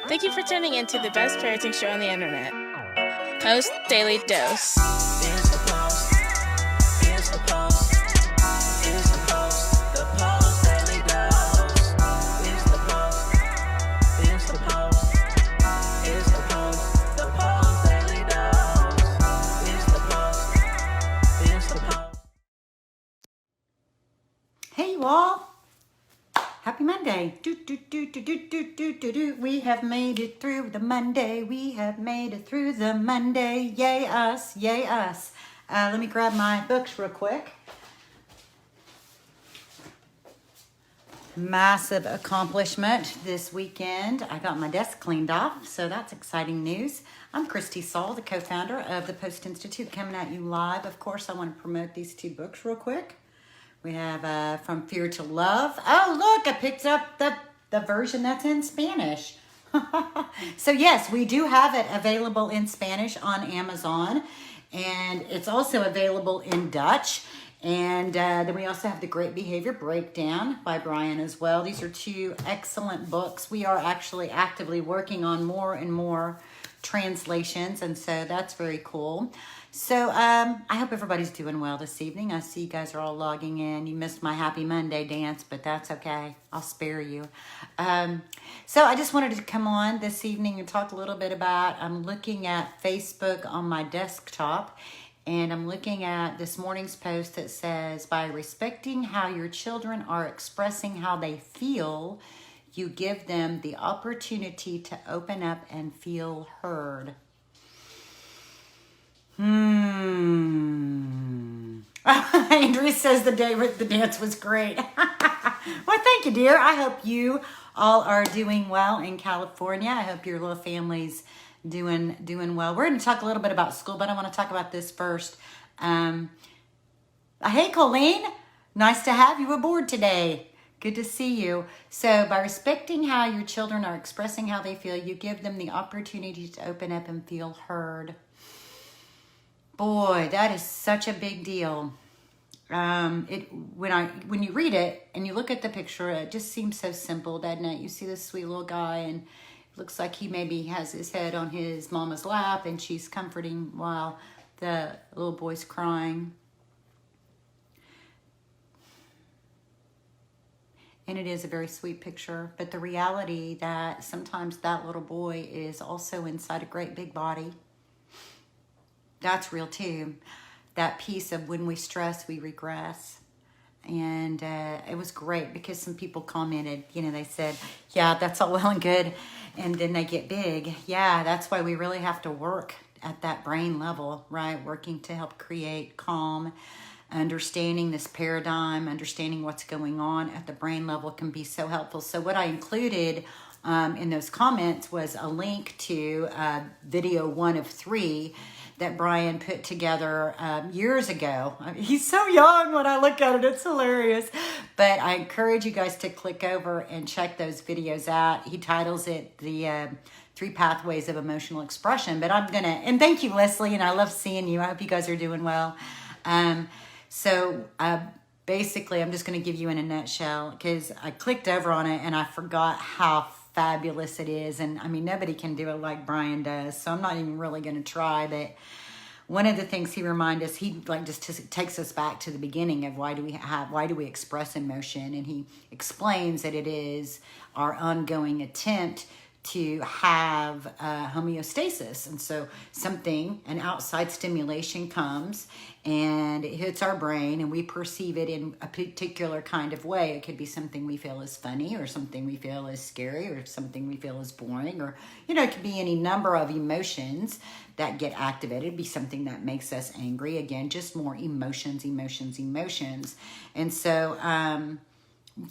Thank you for tuning in to the best parenting show on the internet, Post Daily Dose. It's the Post. It's the Post. It's the Post. The Post Daily Dose. It's the Post. It's the Post. It's the Post. The Post Daily Dose. It's the Post. It's the Post. Hey you all. Happy Monday. We have made it through the Monday. We have made it through the Monday. Yay us. Yay us. Let me grab my books real quick. Massive accomplishment this weekend. I got my desk cleaned off, so that's exciting news. I'm Kristi Saul, the co-founder of the Post+Institute, coming at you live. Of course, I want to promote these two books real quick. We have From Fear to Love. Oh, look, I picked up the version that's in Spanish. So yes, we do have it available in Spanish on Amazon. And it's also available in Dutch. And then we also have The Great Behavior Breakdown by Brian as well. These are two excellent books. We are actually actively working on more and more translations. And so that's very cool. So I hope everybody's doing well this evening. I see you guys are all logging in. You missed my Happy Monday dance, but that's okay. I'll spare you. So I just wanted to come on this evening and talk a little bit about, I'm looking at Facebook on my desktop, and I'm looking at this morning's post that says, by respecting how your children are expressing how they feel, you give them the opportunity to open up and feel heard. Andrea says the day with the dance was great. Well, thank you, dear. I hope you all are doing well in California. I hope your little family's doing well. We're going to talk a little bit about school, but I want to talk about this first. Hey, Colleen. Nice to have you aboard today. Good to see you. So by respecting how your children are expressing how they feel, you give them the opportunity to open up and feel heard. Boy, that is such a big deal. When you read it and you look at the picture, it just seems so simple, doesn't it? You see this sweet little guy, and it looks like he maybe has his head on his mama's lap, and she's comforting while the little boy's crying. And it is a very sweet picture, but the reality that sometimes that little boy is also inside a great big body. That's real too. That piece of when we stress, we regress. And it was great because some people commented, they said, yeah, that's all well and good. And then they get big. Yeah, that's why we really have to work at that brain level, right? Working to help create calm, understanding this paradigm, understanding what's going on at the brain level can be so helpful. So what I included in those comments was a link to video 1 of 3 that Brian put together years ago. He's so young when I look at it, it's hilarious. But I encourage you guys to click over and check those videos out. He titles it the 3 Pathways of Emotional Expression. But and thank you, Leslie, and I love seeing you. I hope you guys are doing well. Basically, I'm just gonna give you in a nutshell, because I clicked over on it and I forgot how fabulous it is. And I mean, nobody can do it like Brian does, so I'm not even really going to try. But one of the things he reminds us, he just takes us back to the beginning of why do we express emotion, and he explains that it is our ongoing attempt to have homeostasis. And so an outside stimulation comes and it hits our brain, and we perceive it in a particular kind of way. It could be something we feel is funny, or something we feel is scary, or something we feel is boring, or, it could be any number of emotions that get activated. It'd be something that makes us angry. Again, just more emotions. And so,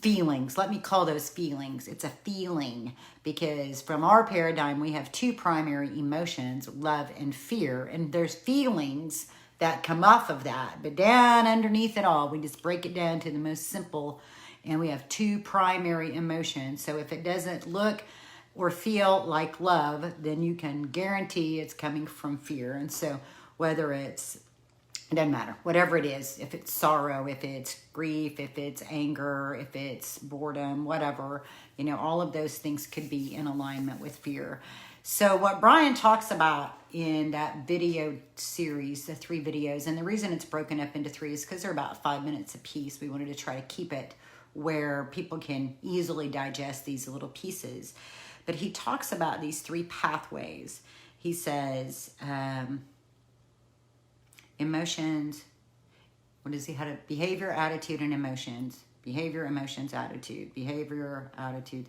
feelings, let me call those feelings. It's a feeling, because from our paradigm, we have 2 primary emotions, love and fear. And there's feelings that come off of that. But down underneath it all, we just break it down to the most simple, and we have 2 primary emotions. So if it doesn't look or feel like love, then you can guarantee it's coming from fear. And so whether it doesn't matter, whatever it is, if it's sorrow, if it's grief, if it's anger, if it's boredom, whatever, You know, all of those things could be in alignment with fear. So what Brian talks about in that video series, the 3 videos, and the reason it's broken up into 3 is because they're about 5 minutes a piece. We wanted to try to keep it where people can easily digest these little pieces. But he talks about these 3 pathways. He says, emotions, what does he have? Behavior, attitude, and emotions. Behavior, emotions, attitude. Behavior, attitude.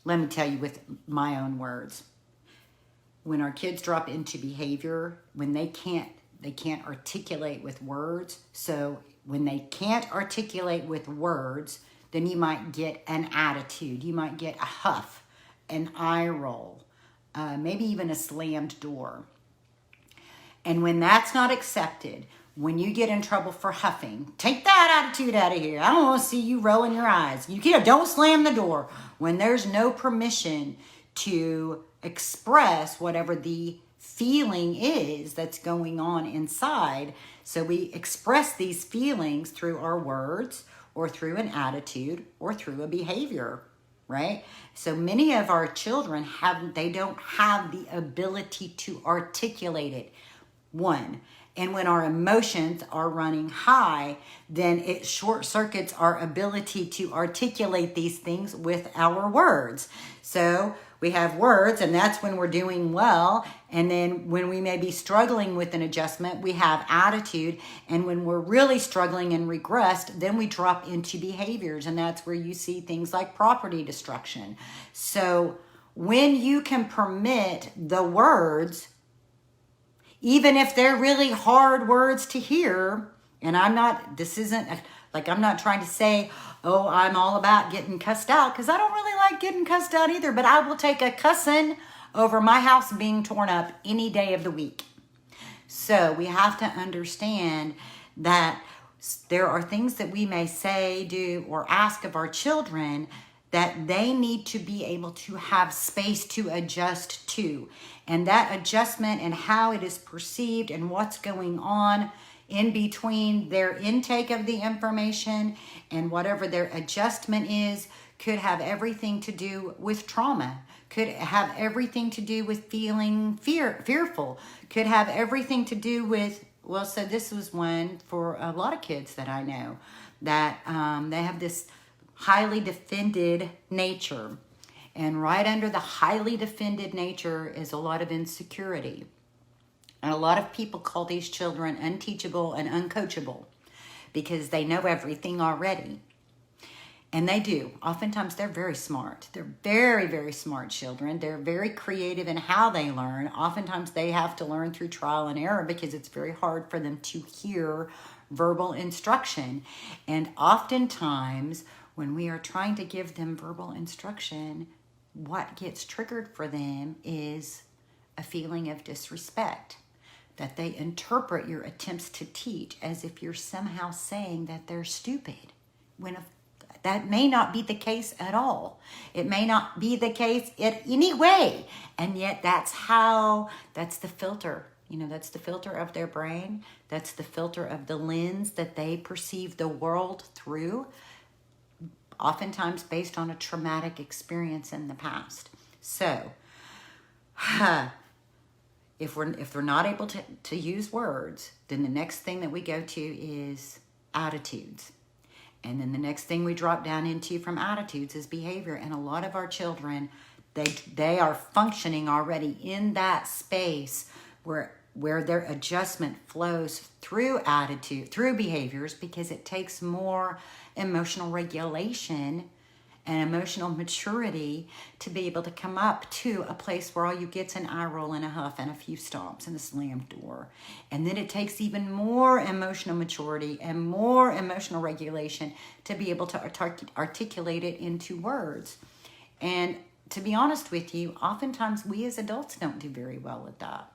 Let me tell you with my own words. When our kids drop into behavior, when they can't articulate with words. So when they can't articulate with words, then you might get an attitude. You might get a huff, an eye roll, maybe even a slammed door. And when that's not accepted, when you get in trouble for huffing, take that attitude out of here. I don't want to see you rolling your eyes. Don't slam the door. When there's no permission to express whatever the feeling is that's going on inside. So we express these feelings through our words or through an attitude or through a behavior, right? So many of our children don't have the ability to articulate it. 1. And when our emotions are running high, then it short circuits our ability to articulate these things with our words. So we have words, and that's when we're doing well. And then when we may be struggling with an adjustment, we have attitude. And when we're really struggling and regressed, then we drop into behaviors. And that's where you see things like property destruction. So when you can permit the words, even if they're really hard words to hear, and I'm not trying to say, oh, I'm all about getting cussed out, because I don't really like getting cussed out either, but I will take a cussing over my house being torn up any day of the week. So we have to understand that there are things that we may say, do, or ask of our children that they need to be able to have space to adjust to. And that adjustment and how it is perceived and what's going on in between their intake of the information and whatever their adjustment is could have everything to do with trauma, could have everything to do with feeling fearful, could have everything to do with, so this was one for a lot of kids that I know, that they have this highly defended nature. And right under the highly defended nature is a lot of insecurity. And a lot of people call these children unteachable and uncoachable because they know everything already. And they do. Oftentimes they're very smart. They're very, very smart children. They're very creative in how they learn. Oftentimes they have to learn through trial and error because it's very hard for them to hear verbal instruction. And oftentimes when we are trying to give them verbal instruction, what gets triggered for them is a feeling of disrespect, that they interpret your attempts to teach as if you're somehow saying that they're stupid, when that may not be the case at all. It may not be the case in any way, and yet that's the filter. That's the filter of their brain. That's the filter of the lens that they perceive the world through, oftentimes based on a traumatic experience in the past. So, if we're not able to use words, then the next thing that we go to is attitudes. And then the next thing we drop down into from attitudes is behavior. And a lot of our children, they are functioning already in that space where their adjustment flows through attitude, through behaviors, because it takes more emotional regulation and emotional maturity to be able to come up to a place where all you get's an eye roll and a huff and a few stomps and a slammed door. And then it takes even more emotional maturity and more emotional regulation to be able to articulate it into words. And to be honest with you, oftentimes we as adults don't do very well at that.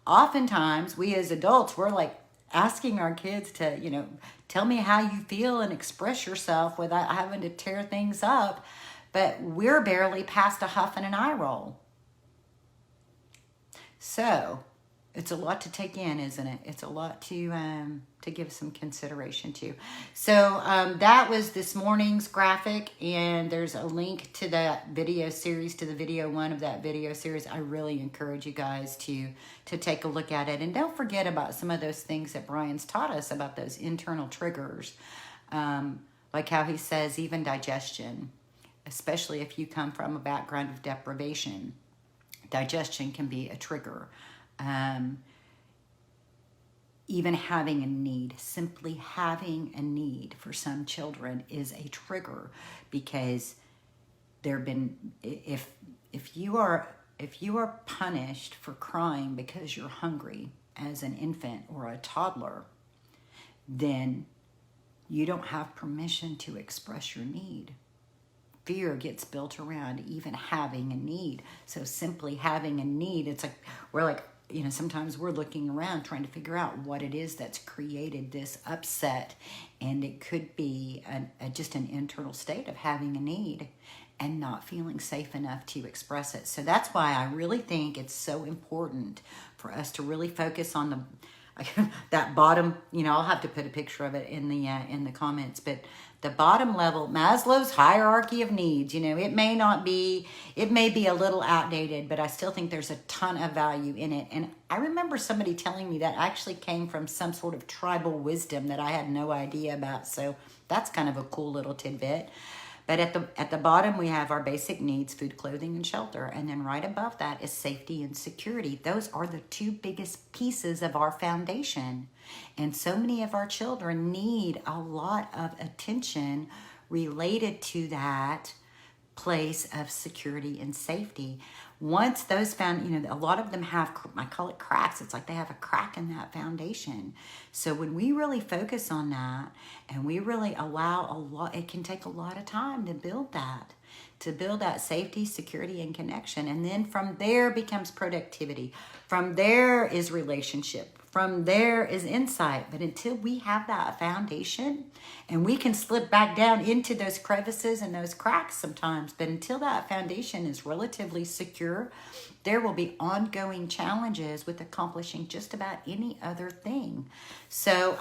Oftentimes we as adults, we're like asking our kids to, tell me how you feel and express yourself without having to tear things up. But we're barely past a huff and an eye roll. So it's a lot to take in, isn't it? It's a lot to give some consideration to. So that was this morning's graphic, and there's a link to that video series, to the video 1 of that video series. I really encourage you guys to take a look at it. And don't forget about some of those things that Brian's taught us about those internal triggers. Like how he says even digestion, especially if you come from a background of deprivation, digestion can be a trigger. Even having a need, simply having a need for some children is a trigger, because if you are punished for crying because you're hungry as an infant or a toddler, then you don't have permission to express your need. Fear gets built around even having a need. So simply having a need, it's like, we're like, sometimes we're looking around trying to figure out what it is that's created this upset. And it could be just an internal state of having a need and not feeling safe enough to express it. So that's why I really think it's so important for us to really focus on that bottom, I'll have to put a picture of it in the comments, but the bottom level, Maslow's hierarchy of needs, it may be a little outdated, but I still think there's a ton of value in it. And I remember somebody telling me that actually came from some sort of tribal wisdom that I had no idea about. So that's kind of a cool little tidbit. But at the bottom, we have our basic needs, food, clothing, and shelter. And then right above that is safety and security. Those are the 2 biggest pieces of our foundation. And so many of our children need a lot of attention related to that place of security and safety. Once those a lot of them have, I call it cracks. It's like they have a crack in that foundation. So when we really focus on that and we really allow it can take a lot of time to build that safety, security, and connection. And then from there becomes productivity. From there is relationship. From there is insight. But until we have that foundation, and we can slip back down into those crevices and those cracks sometimes, but until that foundation is relatively secure, there will be ongoing challenges with accomplishing just about any other thing. So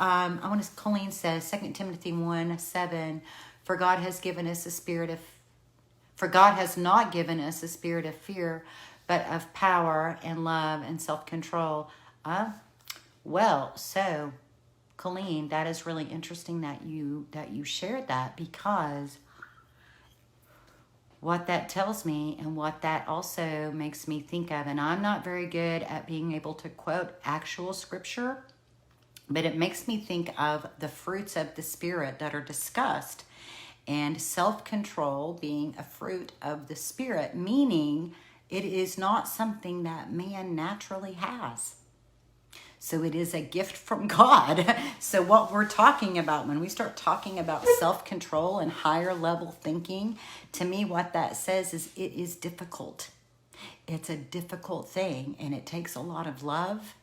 Colleen says, 2 Timothy 1:7, For God has not given us a spirit of fear, but of power and love and self-control. Well, so Colleen, that is really interesting that you shared that, because what that tells me and what that also makes me think of, and I'm not very good at being able to quote actual scripture, but it makes me think of the fruits of the Spirit that are discussed, and self-control being a fruit of the Spirit, meaning it is not something that man naturally has. So it is a gift from God. So what we're talking about when we start talking about self-control and higher level thinking, to me what that says is it is difficult. It's a difficult thing, and it takes a lot of love.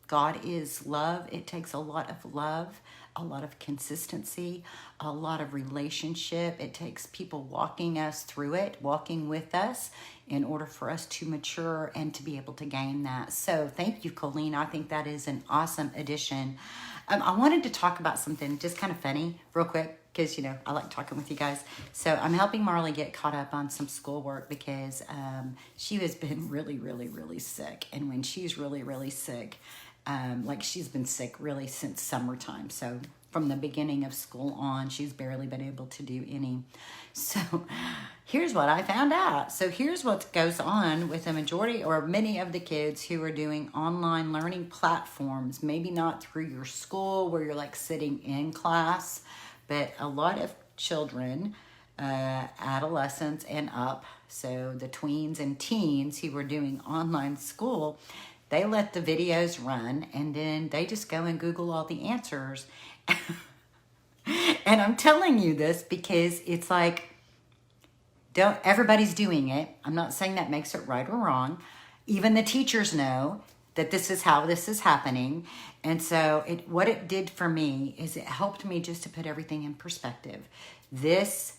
God is love. It takes a lot of love, a lot of consistency, a lot of relationship. It takes people walking us through it, walking with us, in order for us to mature and to be able to gain that. So thank you, Colleen. I think that is an awesome addition. I wanted to talk about something just kind of funny real quick, because, I like talking with you guys. So I'm helping Marley get caught up on some schoolwork, because she has been really, really, really sick. And when she's really, really sick, she's been sick really since summertime. So from the beginning of school on, she's barely been able to do any. So here's what I found out. So here's what goes on with a majority or many of the kids who are doing online learning platforms, maybe not through your school where you're like sitting in class, but a lot of children, adolescents and up, so the tweens and teens who were doing online school, they let the videos run, and then they just go and Google all the answers. And I'm telling you this because it's like, everybody's doing it. I'm not saying that makes it right or wrong. Even the teachers know that this is how this is happening. And so what it did for me is it helped me just to put everything in perspective. This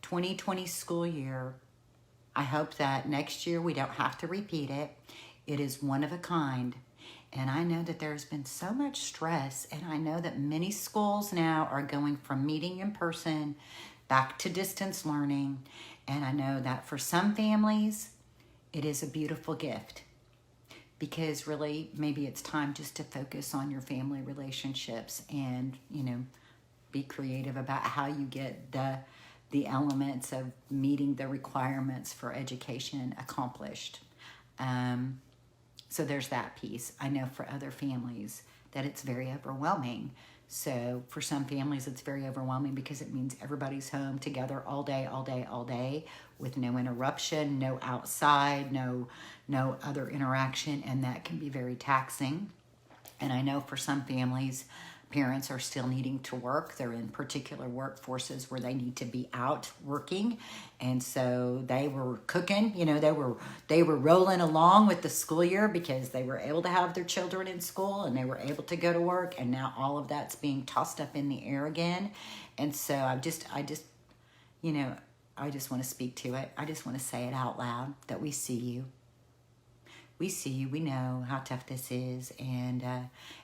2020 school year, I hope that next year we don't have to repeat it. It is one of a kind. And I know that there's been so much stress, and I know that many schools now are going from meeting in person back to distance learning. And I know that for some families, it is a beautiful gift, because really maybe it's time just to focus on your family relationships and, you know, be creative about how you get the elements of meeting the requirements for education accomplished. So there's that piece. I know for other families that it's very overwhelming. So for some families, it's very overwhelming because it means everybody's home together all day, all day, all day, with no interruption, no outside, no other interaction, and that can be very taxing. And I know for some families, parents are still needing to work. They're in particular workforces where they need to be out working. And so they were cooking, you know, they were rolling along with the school year because they were able to have their children in school and they were able to go to work. And now all of that's being tossed up in the air again. And so I just, you know, I just want to speak to it. I just want to say it out loud that we see you. We see you, we know how tough this is, and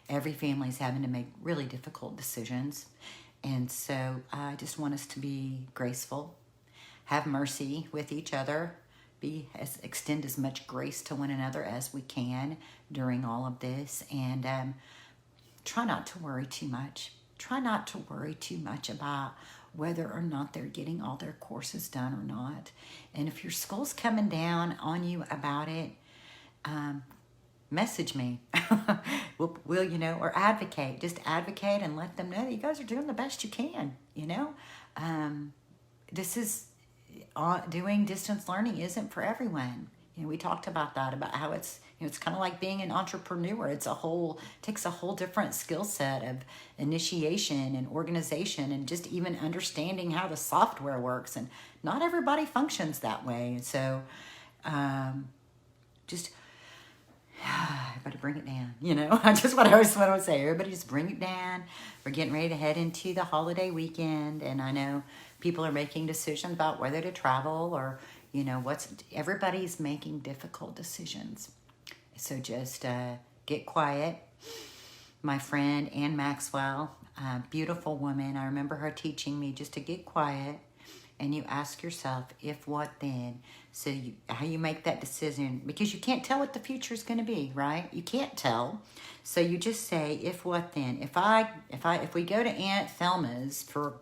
every family is having to make really difficult decisions. And so I just want us to be graceful, have mercy with each other, extend as much grace to one another as we can during all of this, and try not to worry too much. Try not to worry too much about whether or not they're getting all their courses done or not. And if your school's coming down on you about it, message me. we'll, you know, or advocate. Just advocate and let them know that you guys are doing the best you can, you know. This is, doing distance learning isn't for everyone. You know, we talked about that, about how it's, you know, it's kind of like being an entrepreneur. Takes a whole different skill set of initiation and organization and just even understanding how the software works. And not everybody functions that way. And so, just, everybody bring it down, you know. Just what I always want to say, everybody just bring it down. We're getting ready to head into the holiday weekend, and I know people are making decisions about whether to travel or, you know, everybody's making difficult decisions. So just get quiet. My friend Ann Maxwell, beautiful woman, I remember her teaching me just to get quiet, and you ask yourself, if, what, then. So how you make that decision, because you can't tell what the future is going to be, right? You can't tell. So you just say, if, what, then. If we go to Aunt Thelma's for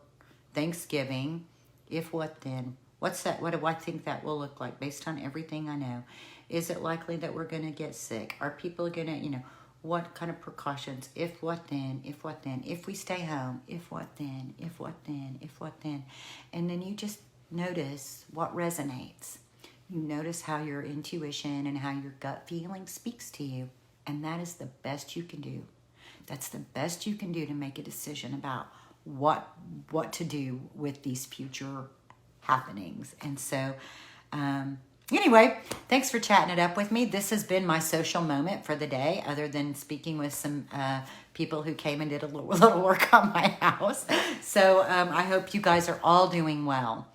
Thanksgiving, if, what, then. What's that? What do I think that will look like based on everything I know? Is it likely that we're going to get sick? Are people going to, you know, what kind of precautions? If, what, then? If, what, then? If we stay home, if, what, then? If, what, then? If, what, then? And then you just notice what resonates. You notice how your intuition and how your gut feeling speaks to you. And that is the best you can do. That's the best you can do to make a decision about what to do with these future happenings. And so, anyway, thanks for chatting it up with me. This has been my social moment for the day, other than speaking with some people who came and did a little work on my house. So I hope you guys are all doing well.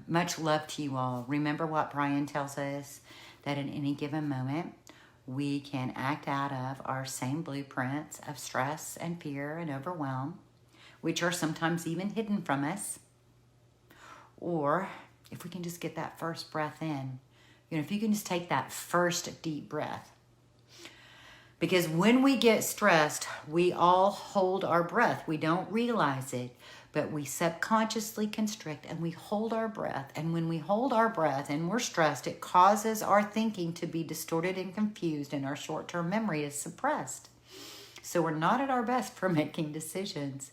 Much love to you all. Remember what Brian tells us, that in any given moment, we can act out of our same blueprints of stress and fear and overwhelm, which are sometimes even hidden from us. Or if we can just get that first breath in, you know, if you can just take that first deep breath. Because when we get stressed, we all hold our breath. We don't realize it, but we subconsciously constrict and we hold our breath. And when we hold our breath and we're stressed, it causes our thinking to be distorted and confused, and our short-term memory is suppressed. So we're not at our best for making decisions.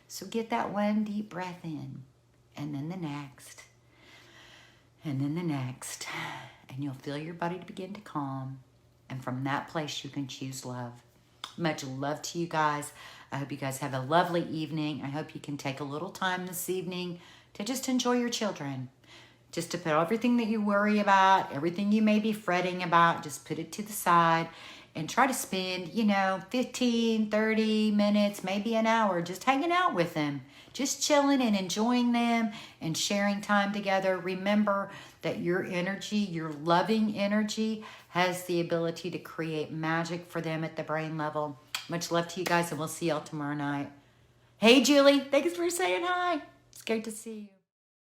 So get that one deep breath in, and then the next, and then the next, and you'll feel your body begin to calm. And from that place, you can choose love. Much love to you guys. I hope you guys have a lovely evening. I hope you can take a little time this evening to just enjoy your children. Just to put everything that you worry about, everything you may be fretting about, just put it to the side and try to spend, 15, 30 minutes, maybe an hour just hanging out with them, just chilling and enjoying them and sharing time together. Remember that your energy, your loving energy, has the ability to create magic for them at the brain level. Much love to you guys, and we'll see y'all tomorrow night. Hey, Julie, thanks for saying hi. It's great to see you.